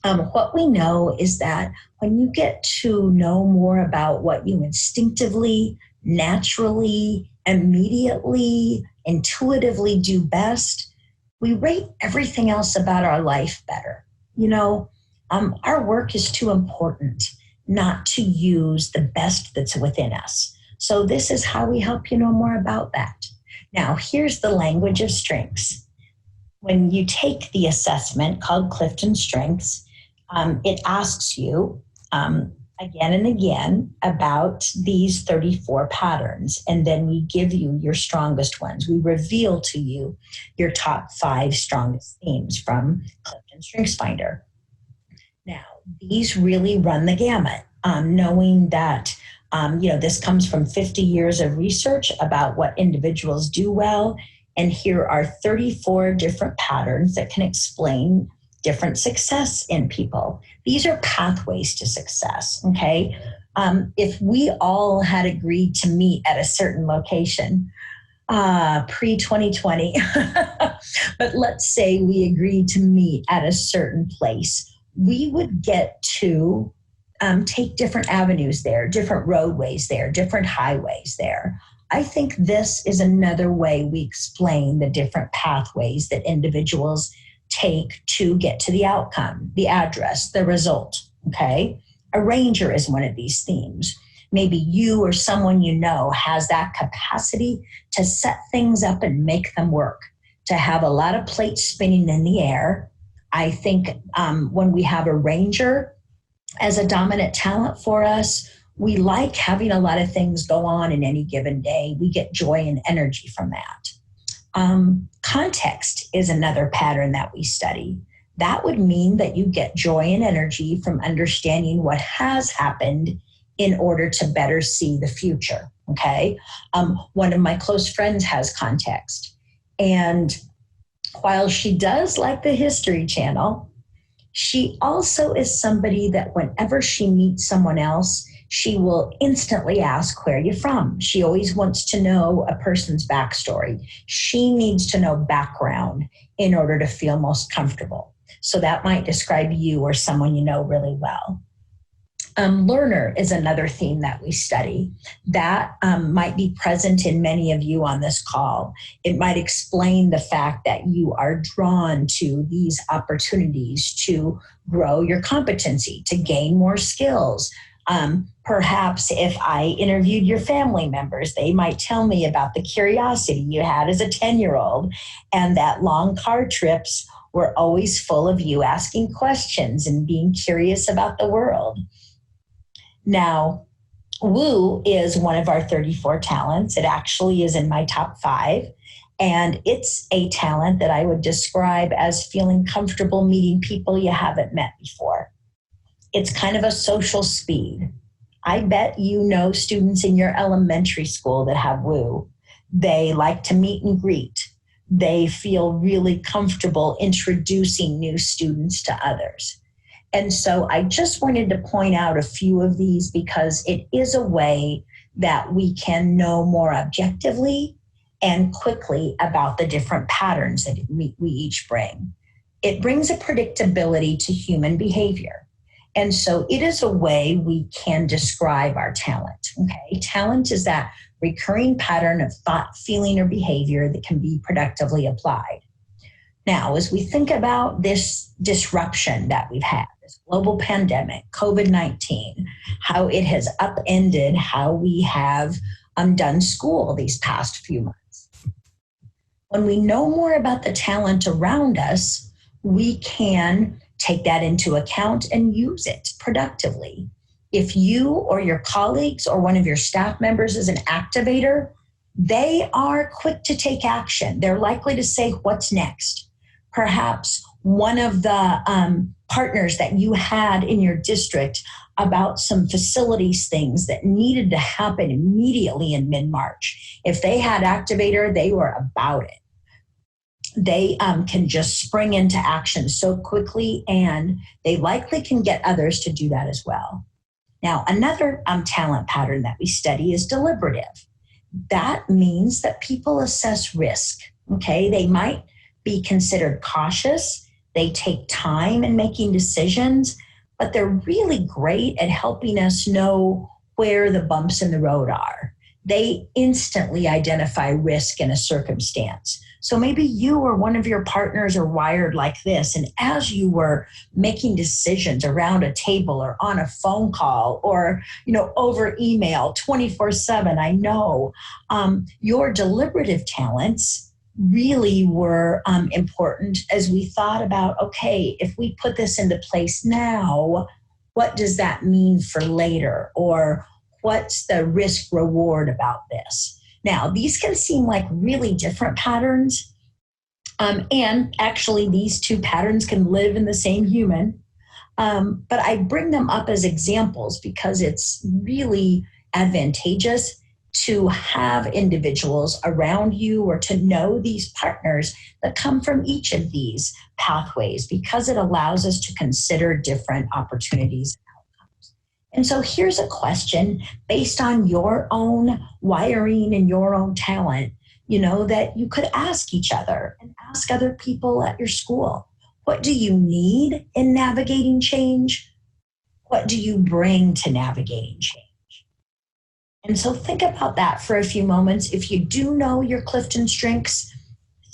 What we know is that when you get to know more about what you instinctively, naturally, immediately, intuitively do best, we rate everything else about our life better. You know, our work is too important not to use the best that's within us. So this is how we help you know more about that. Now, here's the language of strengths. When you take the assessment called Clifton Strengths, it asks you again and again about these 34 patterns, and then we give you your strongest ones. We reveal to you your top 5 strongest themes from Clifton Strengths Finder. Now, these really run the gamut, knowing that this comes from 50 years of research about what individuals do well, and here are 34 different patterns that can explain different success in people. These are pathways to success, okay? If we all had agreed to meet at a certain location, pre-2020, but let's say we agreed to meet at a certain place, we would get to take different avenues there, different roadways there, different highways there. I think this is another way we explain the different pathways that individuals take to get to the outcome, the address, the result, okay? A ranger is one of these themes. Maybe you or someone you know has that capacity to set things up and make them work, to have a lot of plates spinning in the air. I think when we have a ranger as a dominant talent for us, we like having a lot of things go on in any given day. We get joy and energy from that. Context is another pattern that we study. That would mean that you get joy and energy from understanding what has happened in order to better see the future, okay? One of my close friends has context. And while she does like the History Channel, she also is somebody that whenever she meets someone else, she will instantly ask, where are you from? She always wants to know a person's backstory. She needs to know background in order to feel most comfortable. So that might describe you or someone you know really well. Learner is another theme that we study. That might be present in many of you on this call. It might explain the fact that you are drawn to these opportunities to grow your competency, to gain more skills. Perhaps if I interviewed your family members, they might tell me about the curiosity you had as a 10-year-old, and that long car trips were always full of you asking questions and being curious about the world. Now, woo is one of our 34 talents. It actually is in my top 5. And it's a talent that I would describe as feeling comfortable meeting people you haven't met before. It's kind of a social speed. I bet you know students in your elementary school that have woo. They like to meet and greet. They feel really comfortable introducing new students to others. And so I just wanted to point out a few of these because it is a way that we can know more objectively and quickly about the different patterns that we each bring. It brings a predictability to human behavior. And so it is a way we can describe our talent, okay? Talent is that recurring pattern of thought, feeling, or behavior that can be productively applied. Now, as we think about this disruption that we've had, this global pandemic, COVID-19, how it has upended how we have done school these past few months. When we know more about the talent around us, we can take that into account and use it productively. If you or your colleagues or one of your staff members is an activator, they are quick to take action. They're likely to say, what's next? Perhaps one of the partners that you had in your district about some facilities things that needed to happen immediately in mid-March. If they had activator, they were about it. They can just spring into action so quickly, and they likely can get others to do that as well. Now, another talent pattern that we study is deliberative. That means that people assess risk, okay? They might be considered cautious. They take time in making decisions, but they're really great at helping us know where the bumps in the road are. They instantly identify risk in a circumstance. So maybe you or one of your partners are wired like this, and as you were making decisions around a table or on a phone call or over email 24/7, I know your deliberative talents really were important as we thought about, okay, if we put this into place now, what does that mean for later? Or what's the risk reward about this? Now, these can seem like really different patterns. And actually, these two patterns can live in the same human. But I bring them up as examples because it's really advantageous to have individuals around you or to know these partners that come from each of these pathways, because it allows us to consider different opportunities. And so here's a question based on your own wiring and your own talent, that you could ask each other and ask other people at your school. What do you need in navigating change? What do you bring to navigating change? And so think about that for a few moments. If you do know your Clifton Strengths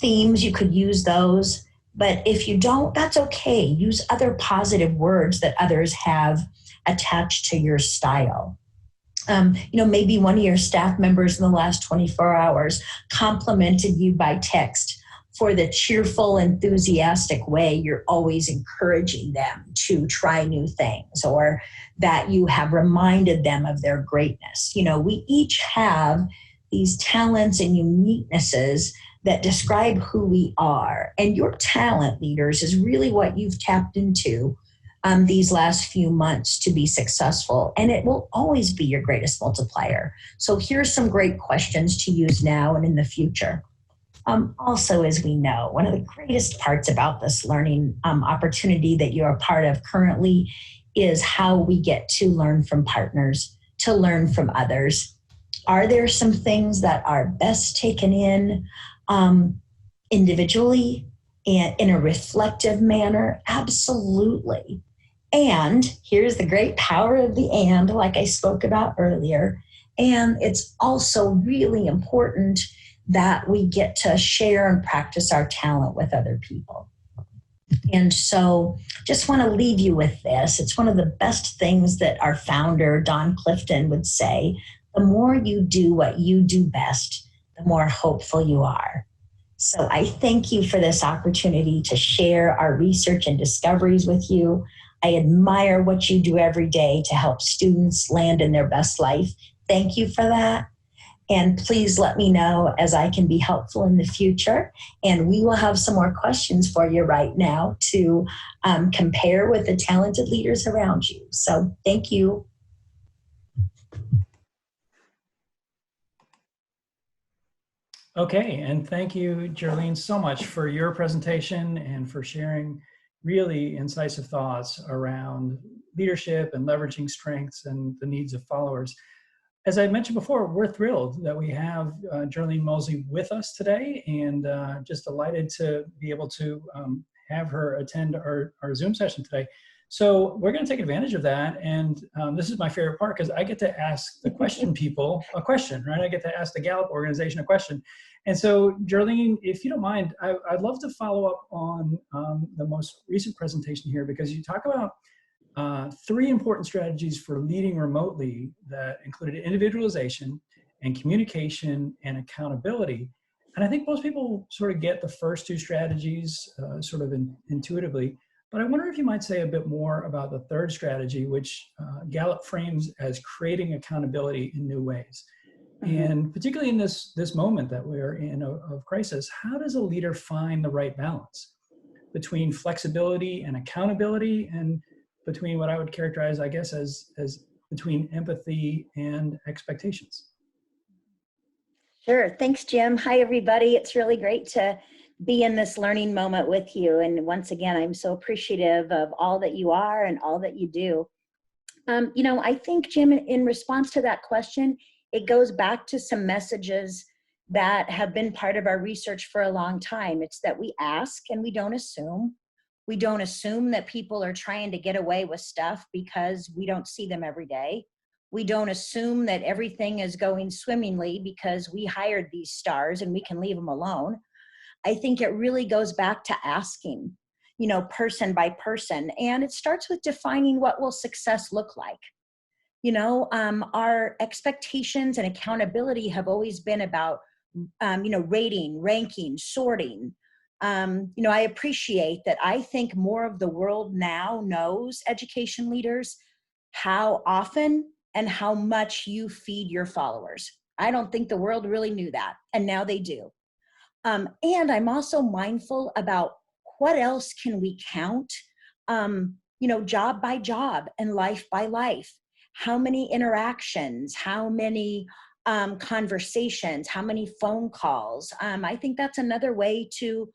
themes, you could use those. But if you don't, that's okay. Use other positive words that others have attached to your style. Maybe one of your staff members in the last 24 hours complimented you by text for the cheerful, enthusiastic way you're always encouraging them to try new things, or that you have reminded them of their greatness. We each have these talents and uniquenesses that describe who we are. And your talent, leaders, is really what you've tapped into these last few months to be successful. And it will always be your greatest multiplier. So here's some great questions to use now and in the future. Also, as we know, one of the greatest parts about this learning opportunity that you're a part of currently is how we get to learn from partners, to learn from others. Are there some things that are best taken in individually and in a reflective manner? Absolutely. And here's the great power of the and, like I spoke about earlier. And it's also really important that we get to share and practice our talent with other people. And so just want to leave you with this. It's one of the best things that our founder, Don Clifton, would say. The more you do what you do best, the more hopeful you are. So I thank you for this opportunity to share our research and discoveries with you. I admire what you do every day to help students land in their best life. Thank you for that. And please let me know as I can be helpful in the future. And we will have some more questions for you right now to compare with the talented leaders around you. So thank you. Okay, and thank you, Geraldine, so much for your presentation and for sharing really incisive thoughts around leadership and leveraging strengths and the needs of followers. As I mentioned before, we're thrilled that we have Geraldine Mosley with us today, and just delighted to be able to have her attend our Zoom session today. So we're going to take advantage of that, and this is my favorite part because I get to ask the question people a question, right? I get to ask the Gallup organization a question. And so, Geraldine, if you don't mind, I'd love to follow up on the most recent presentation here, because you talk about 3 important strategies for leading remotely that included individualization and communication and accountability. And I think most people sort of get the first 2 strategies sort of intuitively, but I wonder if you might say a bit more about the 3rd strategy, which Gallup frames as creating accountability in new ways. And particularly in this moment that we're in of crisis, how does a leader find the right balance between flexibility and accountability, and between what I would characterize, I guess, as between empathy and expectations. Sure. Thanks, Jim. Hi, everybody. It's really great to be in this learning moment with you. And once again, I'm so appreciative of all that you are and all that you do. I think, Jim, in response to that question, it goes back to some messages that have been part of our research for a long time. It's that we ask and we don't assume. We don't assume that people are trying to get away with stuff because we don't see them every day. We don't assume that everything is going swimmingly because we hired these stars and we can leave them alone. I think it really goes back to asking, person by person. And it starts with defining what will success look like. Our expectations and accountability have always been about, rating, ranking, sorting. I appreciate that. I think more of the world now knows, education leaders, how often and how much you feed your followers. I don't think the world really knew that, and now they do. And I'm also mindful about what else can we count, job by job and life by life. How many interactions, how many conversations, how many phone calls. I think that's another way to,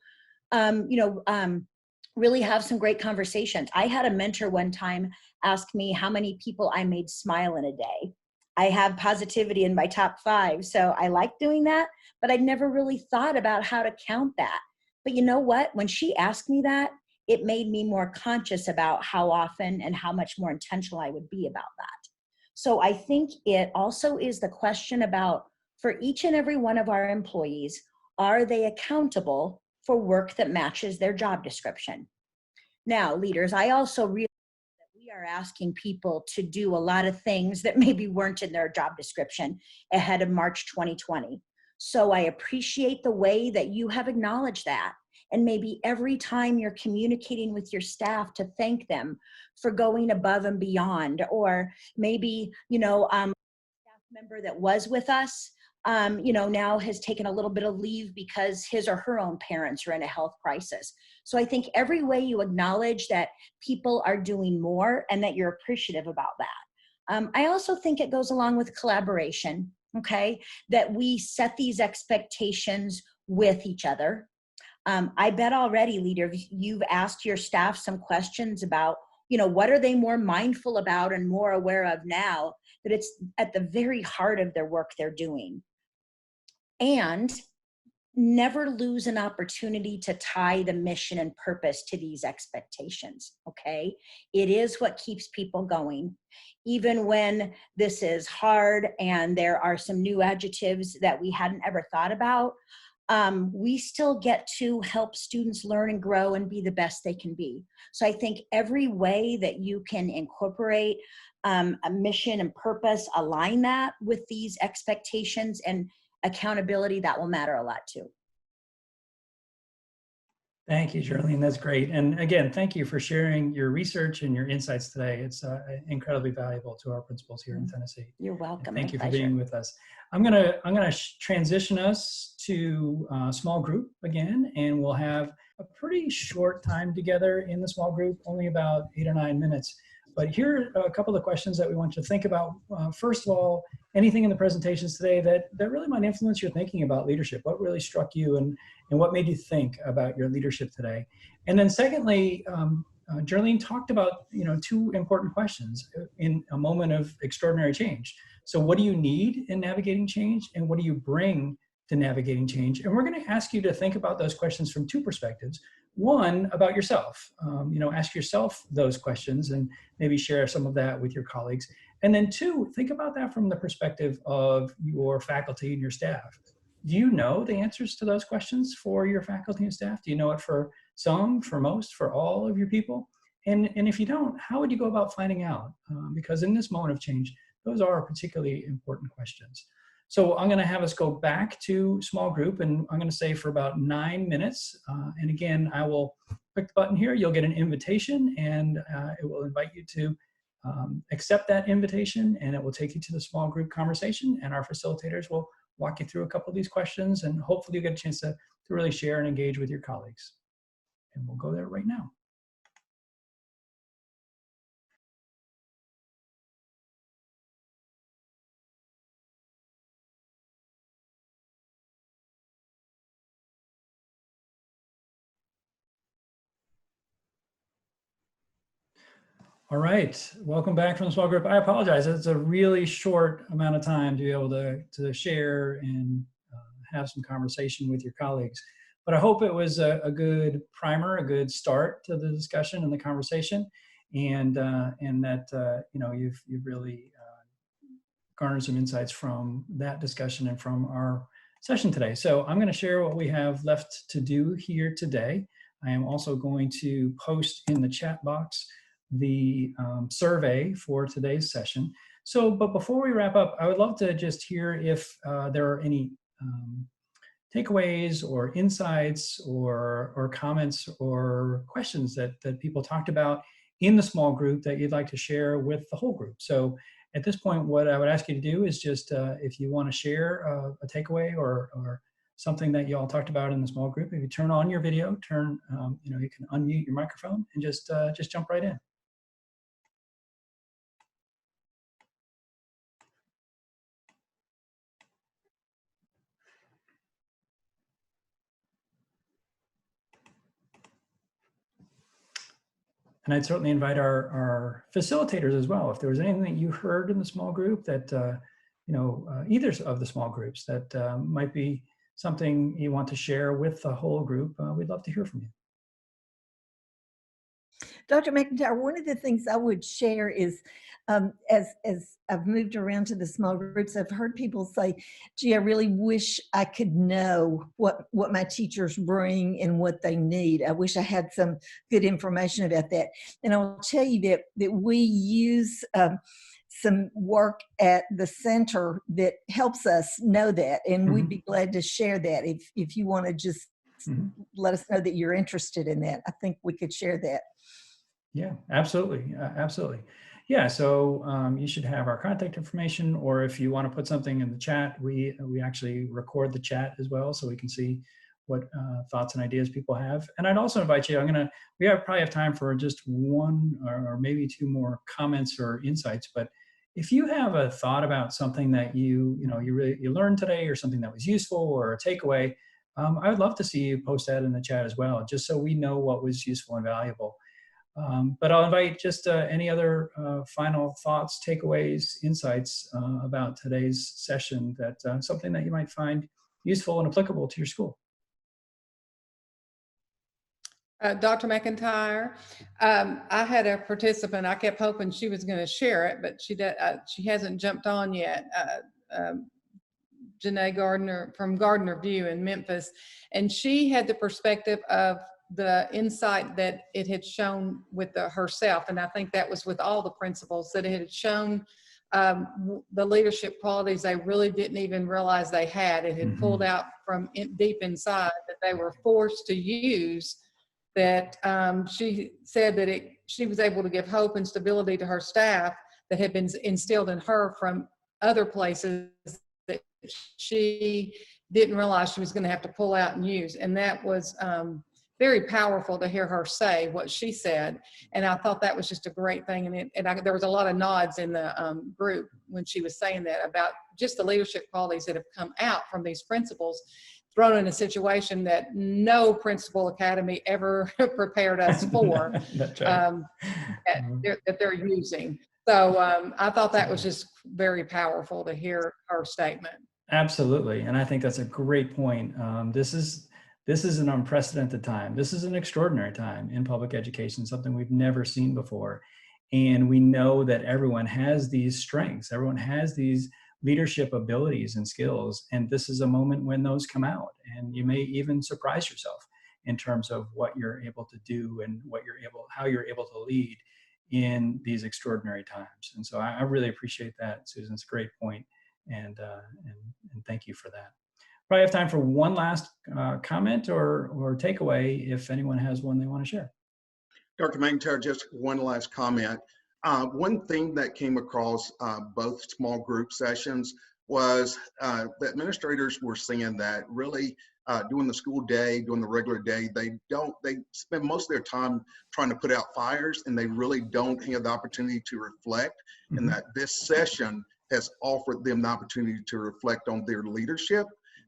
really have some great conversations. I had a mentor one time ask me how many people I made smile in a day. I have positivity in my top 5, so I like doing that, but I never really thought about how to count that. But you know what? When she asked me that, it made me more conscious about how often and how much more intentional I would be about that. So I think it also is the question about, for each and every one of our employees, are they accountable for work that matches their job description? Now, leaders, I also realize that we are asking people to do a lot of things that maybe weren't in their job description ahead of March 2020. So I appreciate the way that you have acknowledged that. And maybe every time you're communicating with your staff, to thank them for going above and beyond, or maybe, a staff member that was with us, now has taken a little bit of leave because his or her own parents are in a health crisis. So I think every way you acknowledge that people are doing more and that you're appreciative about that. I also think it goes along with collaboration, okay? That we set these expectations with each other. I bet already, leaders, you've asked your staff some questions about, what are they more mindful about and more aware of now that it's at the very heart of their work they're doing. And never lose an opportunity to tie the mission and purpose to these expectations, okay? It is what keeps people going. Even when this is hard and there are some new adjectives that we hadn't ever thought about, we still get to help students learn and grow and be the best they can be. So I think every way that you can incorporate a mission and purpose, align that with these expectations and accountability, that will matter a lot too. Thank you, Geraldine. That's great. And again, thank you for sharing your research and your insights today. It's incredibly valuable to our principals here in Tennessee. You're welcome. And thank you for being with us. I'm gonna transition us to small group again, and we'll have a pretty short time together in the small group, only about 8 or 9 minutes. But here are a couple of questions that we want you to think about. First of all, anything in the presentations today that really might influence your thinking about leadership? What really struck you and what made you think about your leadership today? And then secondly, Geraldine talked about 2 important questions in a moment of extraordinary change. So what do you need in navigating change, and what do you bring to navigating change? And we're going to ask you to think about those questions from 2 perspectives. One, about yourself. Ask yourself those questions and maybe share some of that with your colleagues. And then 2, think about that from the perspective of your faculty and your staff. Do you know the answers to those questions for your faculty and staff? Do you know it for some, for most, for all of your people? And if you don't, how would you go about finding out? Because in this moment of change, those are particularly important questions. So I'm going to have us go back to small group, and I'm going to say for about 9 minutes. And again, I will click the button here. You'll get an invitation, and it will invite you to accept that invitation, and it will take you to the small group conversation. And our facilitators will walk you through a couple of these questions, and hopefully you get a chance to really share and engage with your colleagues. and we'll go there right now. All right, welcome back from the small group. I apologize, it's a really short amount of time to be able to share and have some conversation with your colleagues. But I hope it was a good primer, a good start to the discussion and the conversation, and that you know, you've really garnered some insights from that discussion and from our session today. So I'm going to share what we have left to do here today. I am also going to post in the chat box the survey for today's session. So, but before we wrap up, I would love to just hear if there are any takeaways or insights or comments or questions that people talked about in the small group that you'd like to share with the whole group. So at this point, what I would ask you to do is just, if you want to share a takeaway or something that you all talked about in the small group, if you turn on your video, you know, you can unmute your microphone and just jump right in. And I'd certainly invite our facilitators as well. If there was anything that you heard in the small group that, you know, either of the small groups that might be something you want to share with the whole group, we'd love to hear from you. Dr. McIntyre, one of the things I would share is, as I've moved around to the small groups, I've heard people say, gee, I really wish I could know what my teachers bring and what they need. I wish I had some good information about that. And I'll tell you that we use some work at the center that helps us know that, and we'd be glad to share that if you want to just let us know that you're interested in that. I think we could share that. Yeah, absolutely. Absolutely. Yeah, so you should have our contact information, or if you want to put something in the chat, we actually record the chat as well, so we can see what thoughts and ideas people have. And I'd also invite you, we probably have time for just one or maybe two more comments or insights, but if you have a thought about something that you learned today, or something that was useful or a takeaway, I would love to see you post that in the chat as well, just so we know what was useful and valuable. But I'll invite just any other final thoughts, takeaways, insights about today's session, that something that you might find useful and applicable to your school. Dr. McIntyre, I had a participant, I kept hoping she was going to share it, but she hasn't jumped on yet. Janae Gardner from Gardner View in Memphis, and she had the perspective of the insight that it had shown with herself, and I think that was with all the principals, that it had shown the leadership qualities they really didn't even realize they had. It had pulled out from deep inside that they were forced to use. That she said that she was able to give hope and stability to her staff that had been instilled in her from other places that she didn't realize she was going to have to pull out and use. And that was very powerful to hear her say what she said. And I thought that was just a great thing. And there was a lot of nods in the group when she was saying that, about just the leadership qualities that have come out from these principals, thrown in a situation that no principal academy ever prepared us for. That's right. that they're using. So I thought that was just very powerful to hear her statement. Absolutely, and I think that's a great point. This is an unprecedented time. This is an extraordinary time in public education, something we've never seen before. And we know that everyone has these strengths. Everyone has these leadership abilities and skills. And this is a moment when those come out. And you may even surprise yourself in terms of what you're able to do and how you're able to lead in these extraordinary times. And so I really appreciate that, Susan. It's a great point. And thank you for that. Probably have time for one last comment or takeaway if anyone has one they want to share. Dr. McIntyre, just one last comment. One thing that came across both small group sessions was the administrators were saying that really during the school day, during the regular day, they spend most of their time trying to put out fires, and they really don't have the opportunity to reflect. And that this session has offered them the opportunity to reflect on their leadership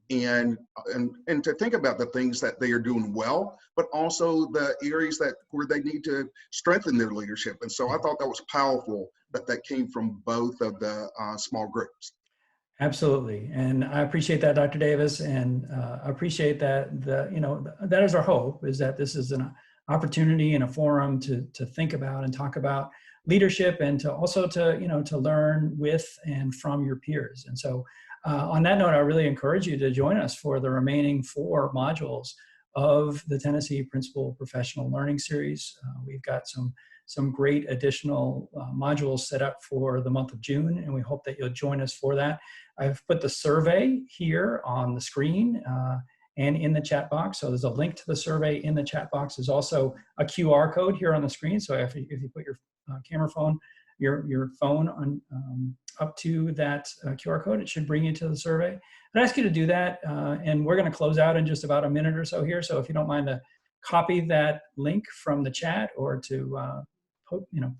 and to think about the things that they are doing well, but also the areas where they need to strengthen their leadership. And so I thought that was powerful that came from both of the small groups. Absolutely, and I appreciate that, Dr. Davis, and I appreciate that that is our hope, is that this is an opportunity and a forum to think about and talk about leadership, and to also to learn with and from your peers. And so on that note, I really encourage you to join us for the remaining 4 modules of the Tennessee Principal Professional Learning Series. We've got some great additional modules set up for the month of June, and we hope that you'll join us for that. I've put the survey here on the screen and in the chat box. So there's a link to the survey in the chat box. There's also a QR code here on the screen. So if you put your your phone on up to that QR code, it should bring you to the survey. I'd ask you to do that, and we're going to close out in just about a minute or so here. So if you don't mind to copy that link from the chat, or to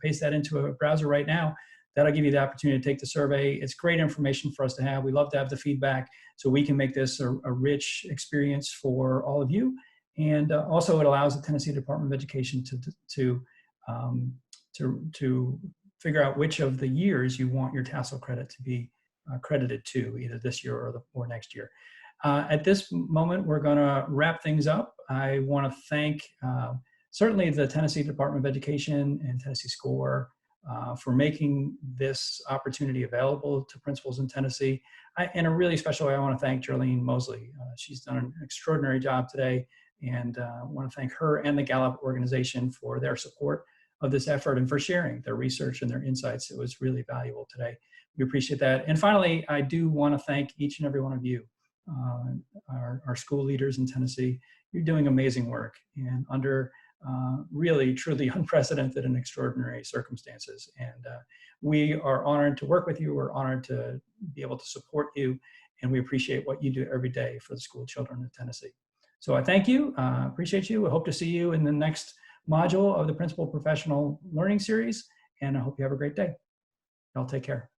paste that into a browser right now, that'll give you the opportunity to take the survey. It's great information for us to have. We love to have the feedback so we can make this a rich experience for all of you. And also, it allows the Tennessee Department of Education to figure out which of the years you want your tassel credit to be credited to, either this year or next year. At this moment, we're going to wrap things up. I want to thank certainly the Tennessee Department of Education and Tennessee SCORE for making this opportunity available to principals in Tennessee. In a really special way, I want to thank Jarlene Mosley. She's done an extraordinary job today, and I want to thank her and the Gallup organization for their support of this effort and for sharing their research and their insights. It was really valuable today. We appreciate that. And finally, I do want to thank each and every one of you, our school leaders in Tennessee. You're doing amazing work, and under really, truly unprecedented and extraordinary circumstances. And we are honored to work with you. We're honored to be able to support you, and we appreciate what you do every day for the school children of Tennessee. So I thank you, appreciate you. I hope to see you in the next module of the Principal Professional Learning Series, and I hope you have a great day. Y'all take care.